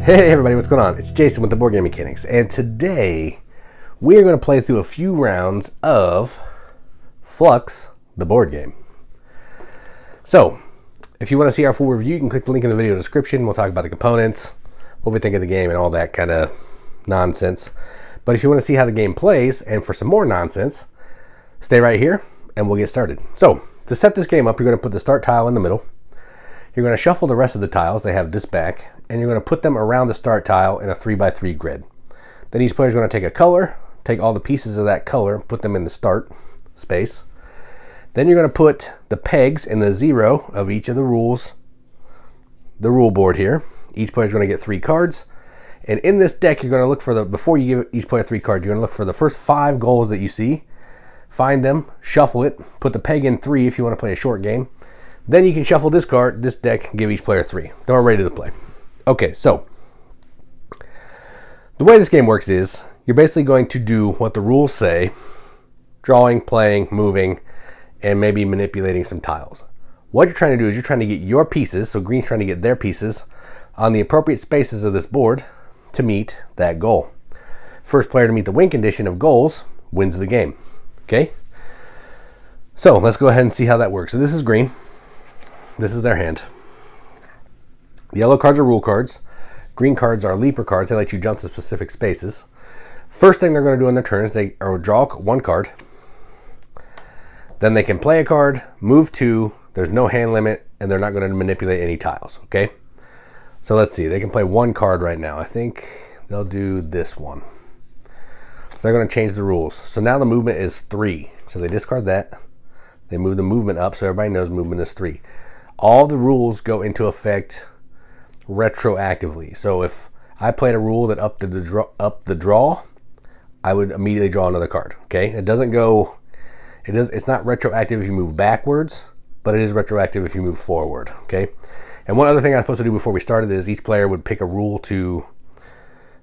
Hey everybody, what's going on? It's Jason with the Board Game Mechanics, and today we are going to play through a few rounds of Fluxx, the board game. So, if you want to see our full review, you can click the link in the video description. We'll talk about the components, what we think of the game, and all that kind of nonsense. But if you want to see how the game plays, and for some more nonsense, stay right here, and we'll get started. So, to set this game up, you're going to put the start tile in the middle. You're going to shuffle the rest of the tiles. They have this back. And you're going to put them around the start tile in a 3x3 grid. Then each player is going to take a color, take all the pieces of that color, put them in the start space. Then you're going to put the pegs in the 0 of each of the rules, the rule board here. Each player is going to get 3 cards. And in this deck, you're going to look for before you give each player 3 cards, you're going to look for the first 5 goals that you see. Find them, shuffle it, put the peg in 3 if you want to play a short game. Then you can shuffle this deck, and give each player 3. Then we're ready to play. Okay, so the way this game works is you're basically going to do what the rules say: drawing, playing, moving, and maybe manipulating some tiles. What you're trying to do is you're trying to get your pieces, so green's trying to get their pieces, on the appropriate spaces of this board to meet that goal. First player to meet the win condition of goals wins the game. Okay? So let's go ahead and see how that works. So this is green. This is their hand. Yellow cards are rule cards. Green cards are leaper cards. They let you jump to specific spaces. First thing they're going to do on their turn is they draw 1 card. Then they can play a card, move 2. There's no hand limit, and they're not going to manipulate any tiles. Okay? So let's see. They can play 1 card right now. I think they'll do this one. So they're going to change the rules. So now the movement is 3. So they discard that. They move the movement up so everybody knows movement is 3. All the rules go into effect retroactively. So if I played a rule that upped the draw, I would immediately draw another card. Okay, it's not retroactive if you move backwards, but it is retroactive if you move forward. Okay, and one other thing I was supposed to do before we started is each player would pick a rule to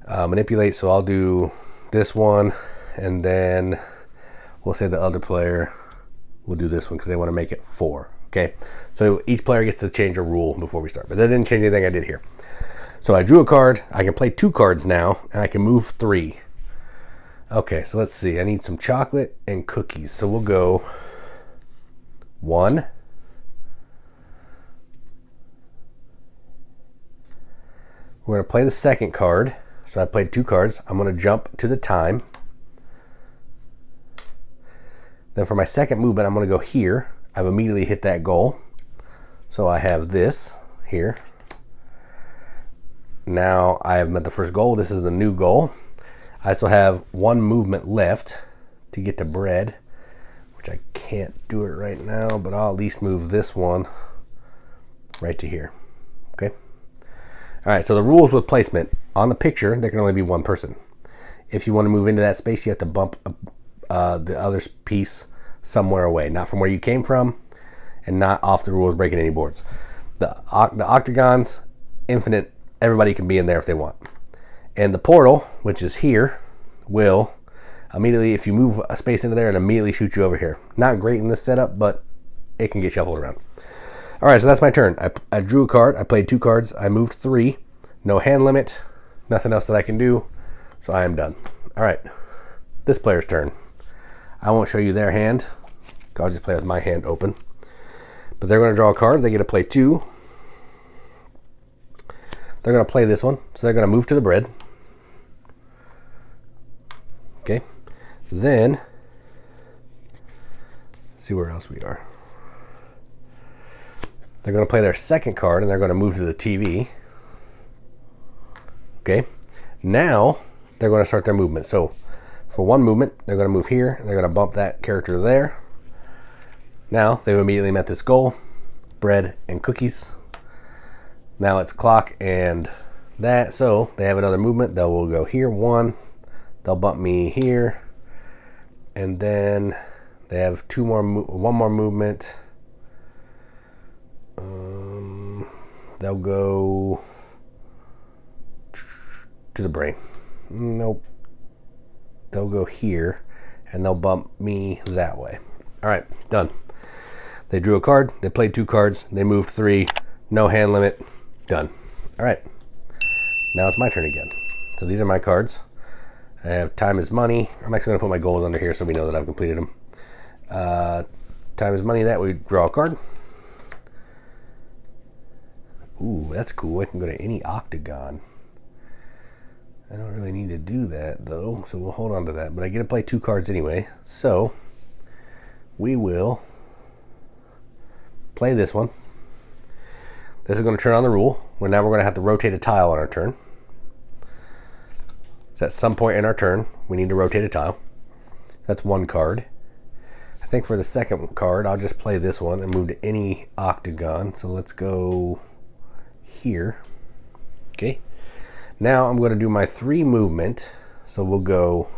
manipulate. So I'll do this one, and then we'll say the other player will do this one because they want to make it 4. Okay, so each player gets to change a rule before we start, but that didn't change anything I did here. So I drew a card. I can play 2 cards now, and I can move 3. Okay, so let's see. I need some chocolate and cookies. So we'll go 1. We're going to play the second card. So I played 2 cards. I'm going to jump to the time. Then for my second movement, I'm going to go here. I've immediately hit that goal. So I have this here. Now I have met the first goal. This is the new goal. I still have 1 movement left to get to bread, which I can't do it right now, but I'll at least move this one right to here. Okay. All right, so the rules with placement. On the picture, there can only be 1 person. If you want to move into that space, you have to bump the other piece somewhere away, not from where you came from, and not off the rules breaking any boards. The octagons, infinite, everybody can be in there if they want. And the portal, which is here, will immediately, if you move a space into there, and immediately shoot you over here. Not great in this setup, but it can get shuffled around. All right, so that's my turn. I drew a card. I played 2 cards. I moved 3. No hand limit. Nothing else that I can do. So I am done. All right, this player's turn. I won't show you their hand. I'll just play with my hand open. But they're going to draw a card. They get to play 2. They're going to play this one. So they're going to move to the bread. Okay. Then, let's see where else we are. They're going to play their second card, and they're going to move to the TV. Okay. Now, they're going to start their movement. So, for 1 movement, they're going to move here, and they're going to bump that character there. Now, they've immediately met this goal, bread and cookies. Now it's clock and that, so they have another movement. They will go here, 1. They'll bump me here, and then they have 1 more movement. They'll go to the brain. Nope. They'll go here, and they'll bump me that way. All right, done. They drew a card. They played 2 cards. They moved 3. No hand limit. Done. All right. Now it's my turn again. So these are my cards. I have time is money. I'm actually going to put my goals under here so we know that I've completed them. Time is money. That we draw a card. Ooh, that's cool. I can go to any octagon. I don't really need to do that though, so we'll hold on to that. But I get to play 2 cards anyway. So we will play this one. This is going to turn on the rule where now we're going to have to rotate a tile on our turn. So at some point in our turn, we need to rotate a tile. That's 1 card. I think for the second card, I'll just play this one and move to any octagon. So let's go here. Okay. Now I'm going to do my 3 movement. So we'll go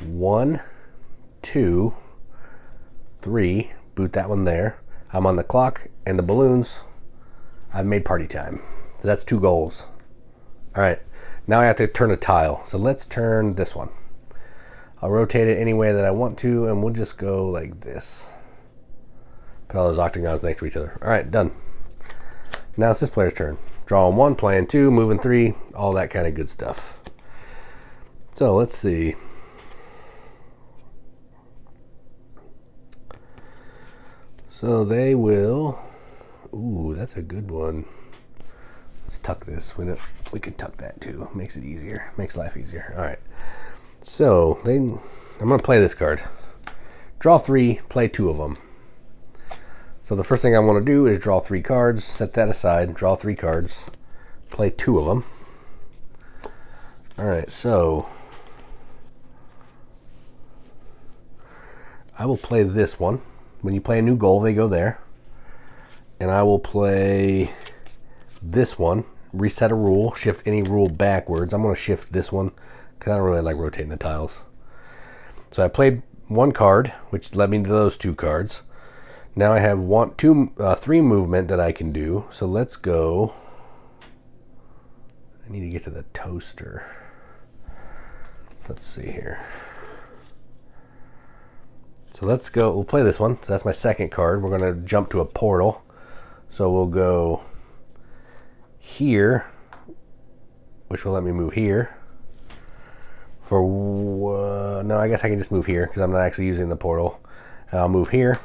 1, 2, 3. Boot that one there. I'm on the clock and the balloons. I've made party time. So that's 2 goals. All right. Now I have to turn a tile. So let's turn this one. I'll rotate it any way that I want to, and we'll just go like this. Put all those octagons next to each other. All right, done. Now it's this player's turn. Drawing 1, playing 2, moving 3, all that kind of good stuff. So let's see. So they will. Ooh, that's a good one. Let's tuck this. We could tuck that too. Makes it easier. Makes life easier. All right. So I'm going to play this card. Draw 3, play 2 of them. So the first thing I want to do is draw 3 cards, set that aside, draw 3 cards, play 2 of them. All right, so I will play this one. When you play a new goal, they go there. And I will play this one, reset a rule, shift any rule backwards. I'm going to shift this one because I don't really like rotating the tiles. So I played 1 card, which led me to those 2 cards. Now I have 3 movement that I can do. So let's go. I need to get to the toaster. Let's see here. So let's go. We'll play this one. So that's my second card. We're going to jump to a portal. So we'll go here, which will let me move here. No, I guess I can just move here because I'm not actually using the portal. And I'll move here.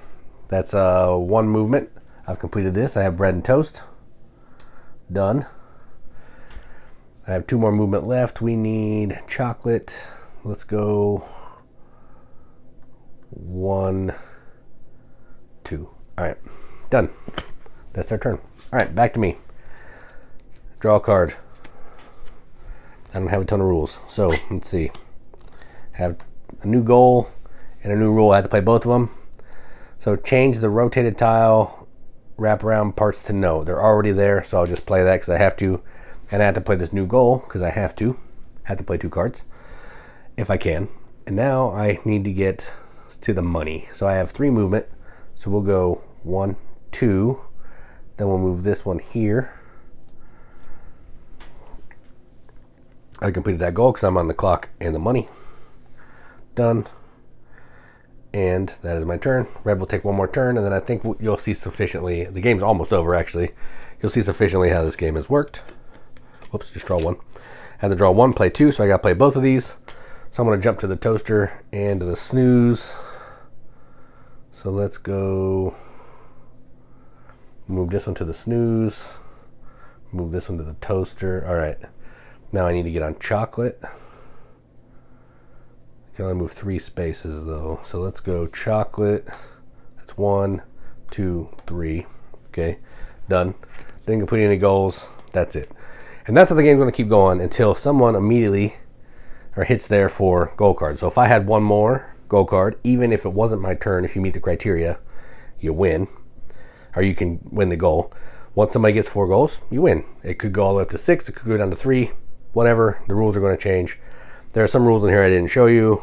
That's 1 movement. I've completed this. I have bread and toast. Done. I have 2 more movement left. We need chocolate. Let's go 1, 2. All right, done. That's our turn. All right, back to me. Draw a card. I don't have a ton of rules. So let's see. Have a new goal and a new rule. I have to play both of them. So change the rotated tile, wrap around parts to no. They're already there, so I'll just play that because I have to. And I have to play this new goal because I have to. Have to play 2 cards if I can. And now I need to get to the money. So I have 3 movement. So we'll go 1, 2. Then we'll move this one here. I completed that goal because I'm on the clock and the money. Done. And that is my turn. Red will take 1 more turn, and then I think you'll see sufficiently. The game's almost over, actually. You'll see sufficiently how this game has worked. Whoops, just draw 1. I had to draw 1, play 2, so I got to play both of these. So I'm going to jump to the toaster and to the snooze. So let's go. Move this one to the snooze. Move this one to the toaster. All right. Now I need to get on chocolate. I can only move 3 spaces though. So let's go chocolate. That's 1, 2, 3. Okay, done. Didn't complete any goals. That's it. And that's how the game's going to keep going until someone immediately hits there for goal card. So if I had 1 more goal card, even if it wasn't my turn, if you meet the criteria, you win. Or you can win the goal. Once somebody gets 4 goals, you win. It could go all the way up to 6. It could go down to 3. Whatever. The rules are going to change. There are some rules in here I didn't show you.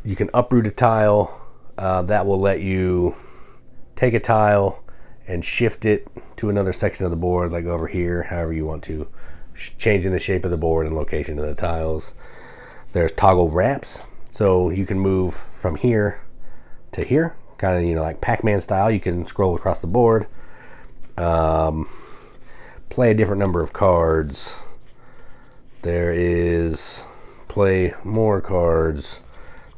You can uproot a tile. That will let you take a tile and shift it to another section of the board, like over here, however you want to. Changing the shape of the board and location of the tiles. There's toggle wraps. So you can move from here to here. Kind of, like Pac-Man style. You can scroll across the board. play a different number of cards. There is play more cards.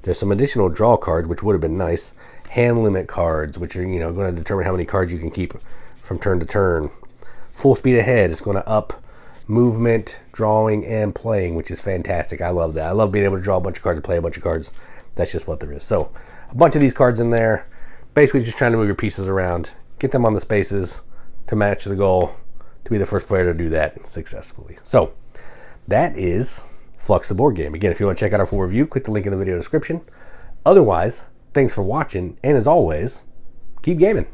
There's some additional draw cards, which would have been nice. Hand limit cards, which are, going to determine how many cards you can keep from turn to turn. Full speed ahead is going to up movement, drawing, and playing, which is fantastic. I love that. I love being able to draw a bunch of cards and play a bunch of cards. That's just what there is. So a bunch of these cards in there, basically just trying to move your pieces around, get them on the spaces to match the goal, to be the first player to do that successfully. So that is Fluxx the board game. Again, if you want to check out our full review, click the link in the video description. Otherwise, thanks for watching, and as always, keep gaming.